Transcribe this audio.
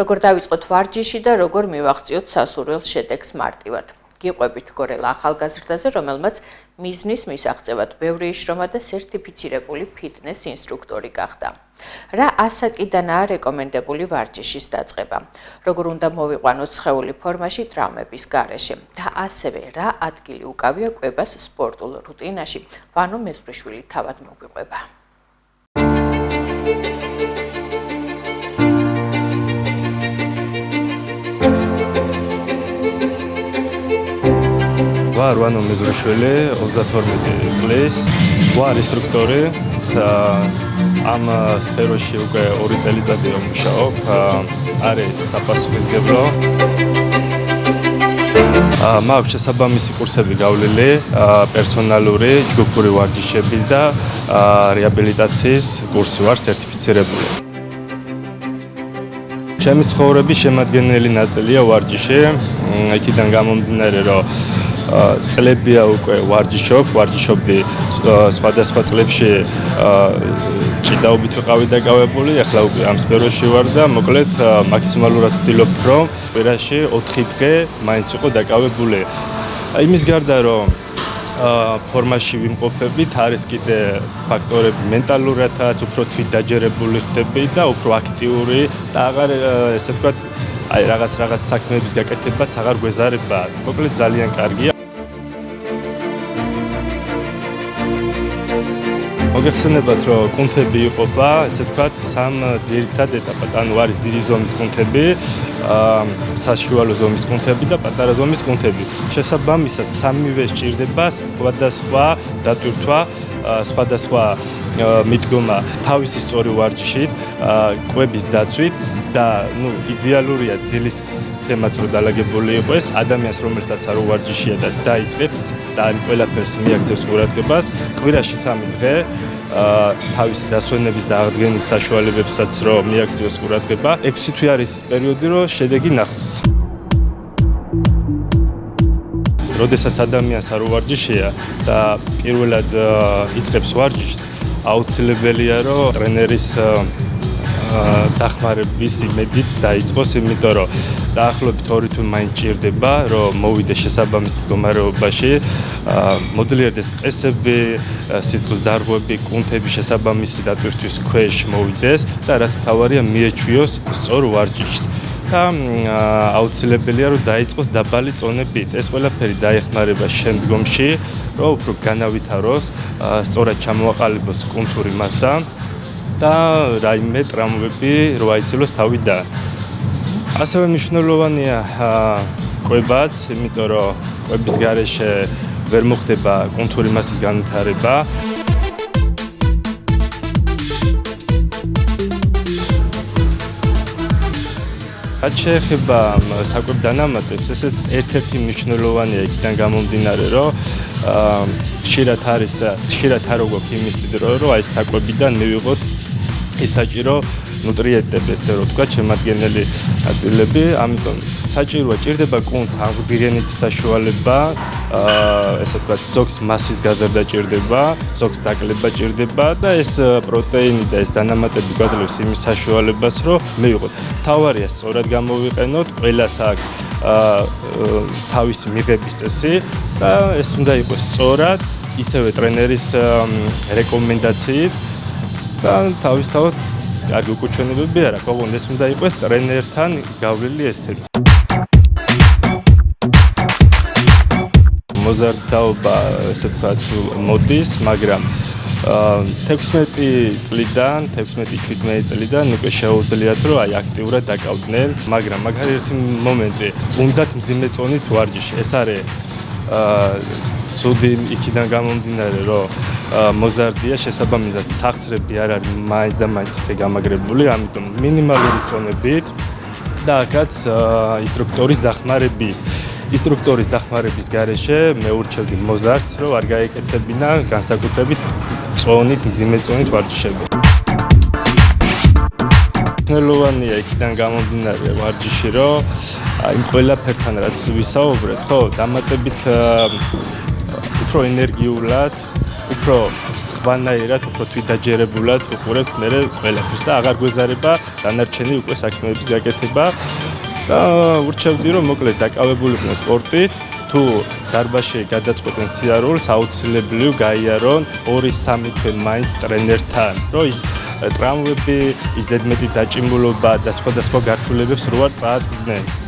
როგორ დავიწყოთ ვარჯიში და როგორ მივაღწიოთ სასურველ შედეგს მარტივად. გიყვებით გორელა ახალგაზრდაზე, რომელმაც მიზნის მისაღწევად ბევრი იშრომა და სერტიფიცირებული ფიტნეს ინსტრუქტორი გახდა. რა ასაკიდანაა რეკომენდებული ვარჯიშის დაწყება? როგორ უნდა მოვიყვანოთ სხეული ფორმაში ტრავმების გარეშე? და ასევე რა ადგილი უკავია კვებას სპორტულ რუტინაში? ვანო მეზვრიშვილი თავად მოგვიყვება. ვარ ვანო მეზვრიშვილი, 32 წლის, ვარ ინსტრუქტორი და ამ სფეროში უკვე 2 წელიწადია ვმუშაობ, არის საპასუხისმგებლო. მაქვს შესაბამისი კურსები გავლილი, პერსონალური, ჯგუფური ვარჯიშები და რეაბილიტაციის კურსი ვარ სერტიფიცირებული. ჩემი ცხოვრების შემადგენელი ნაწილია ვარჯიში, იქიდან გამომდინარე, რომ წლებია უკვე ვარჯიშობდი სხვადასხვა წლებში ჭიდაობით ვიყავი დაკავებული, ახლა უკვე ამ სფეროში ვარ და მოკლედ მაქსიმალურად ვცდილობ, რომ კვირაში 4 დღე მაინც ვიყო დაკავებული. იმის გარდა, რომ ფორმაში ვიმყოფებით, არის კიდე ფაქტორები მენტალურადაც უფრო თვითდაჯერებული ხდები და უფრო აქტიური და აღარ ესე ვთქვათ, აი რაღაც საქმეების გაკეთებაც აღარ გვეზარება. მოკლედ ძალიან კარგია. მოგეხსენებათ, რომ კუნთები იყოფა, ესე ვთქვათ, 3 ძირითად ეტაპად. ანუ არის დიდი ზომის კუნთები, საშუალო ზომის კუნთები და პატარა ზომის კუნთები. შესაბამისად, სამივე სჭირდება სხვადასხვა დატვირთვა, სხვადასხვა მიდგომა თავისი სწორი ვარჯიშით, კვების დაცვით და იდეალურია ძილის თემაც რომ დალაგებული იყოს, ადამიანს რომელსაც არ ვარჯიშია და დაიწყებს და ამ ყველაფერს მიაქცევს ყურადღებას, კვირაში 3 დღე თავისი დასვენების და აღდგენის საშუალებებსაც რომ მიაქცევს ყურადღება, 6 თვე არის ის პერიოდი, რომ შედეგი ნახოს. როდესაც ადამიანს არ ვარჯიშია და პირველად იწყებს ვარჯიშს, აუცილებელია რომ ტრენერის დახმარების იმედით დაიწყოს, იმიტომ რომ დაახლოებით 2 თვე მაინც ჭირდება, რომ მოვიდეს შესაბამის მდგომარეობაში, მოძლიერდეს წესები, სისხლის ძარღვები, კუნთები შესაბამისი დატვირთვის ქვეშ მოვიდეს და რაც მთავარია მიეჩვიოს სწორ ვარჯიშს. და აუცილებელია რომ დაიწყოს დაბალი წონებით. ეს ყველაფერი დაეხმარება შემდგომში, რომ უფრო განავითაროს, სწორად ჩამოაყალიბოს კუნთური მასა და რაიმე ტრავმები რო აიცილოს თავიდან. ასევე მნიშვნელოვანია კვებაც, იმიტომ რომ კვების გარეშე ვერ მოხდება კუნთური მასის განვითარება. რაც შეეხება საკვებ დანამატებს, ესეც ერთ-ერთი მნიშვნელოვანია იქიდან გამომდინარე, რომ ხშირად არ გვაქვს იმისი დრო, რომ აი საკვებიდან მივიღოთ ის საჭირო ნუტრიენტები, ესე რომ ვთქვათ, შემადგენელი ნაწილები, ამიტომ საჭიროა ჭირდება კუნთს აღდგენითი საშუალება, ესე ვთქვათ, ზოგს მასის გაზრდა ჭირდება, ზოგს დაკლება ჭირდება და ეს პროტეინი და ეს დანამატები გვაძლევს იმის საშუალებას, რომ მივიღოთ. მთავარია სწორად გამოვიყენოთ, ყველას აქვს თავისი მიღების წესი და ეს უნდა იყოს სწორად, ისევე ტრენერის რეკომენდაციით და თავისთავად კარგი უკუჩვენებები არ აქვს, ოღონდ ეს უნდა იყოს ტრენერთან გავლილი ეს თემა. მოზარდაობა, ესე ვთქვათ, მოდის, მაგრამ 16 წლიდან უკვე შეუძლიათ რომ აი აქტიურად დაკავდნენ, მაგრამ მაგ ერთი მომენტი უნდათ მძიმე წონით ვარჯიში. ეს არის ცუდი იქიდან გამომდინარე, რომ მოზარდია, შესაბამისად სახსრები არ არის მაინც და მაინც ისე გამაგრებული, ამიტომ მინიმალური წონებით და აქაც ინსტრუქტორის დახმარებით. ინსტრუქტორის დახმარების გარეშე მე ურჩევდი მოზარდს, რომ არ გაეკეთებინა განსაკუთრებით წონით, მძიმე წონით ვარჯიშები. მნიშვნელოვანია იქიდან გამომდინარე ვარჯიში, რომ იმ ყველაფერთან რაც ვისაუბრეთ, ხო, დამატებით უფრო ენერგიულად უფრო სხვანაირად, უფრო თვითდაჯერებულად უყურებთ მე ყველაფერს და აღარ გვეზარება დანარჩენი უკვე საქმეების გაკეთება და ურჩევდი რომ მოკლედ დაკავებულიყვნენ სპორტით. თუ დარბაზში გადაწყვეტენ სიარულს, აუცილებლივ გაიარონ 2-3 თვე მაინც ტრენერთან, რომ ის ტრავმები, ის ზედმეტი დაჭიმულობა და სხვადასხვა გართულებებს რო არ წააგდნენ.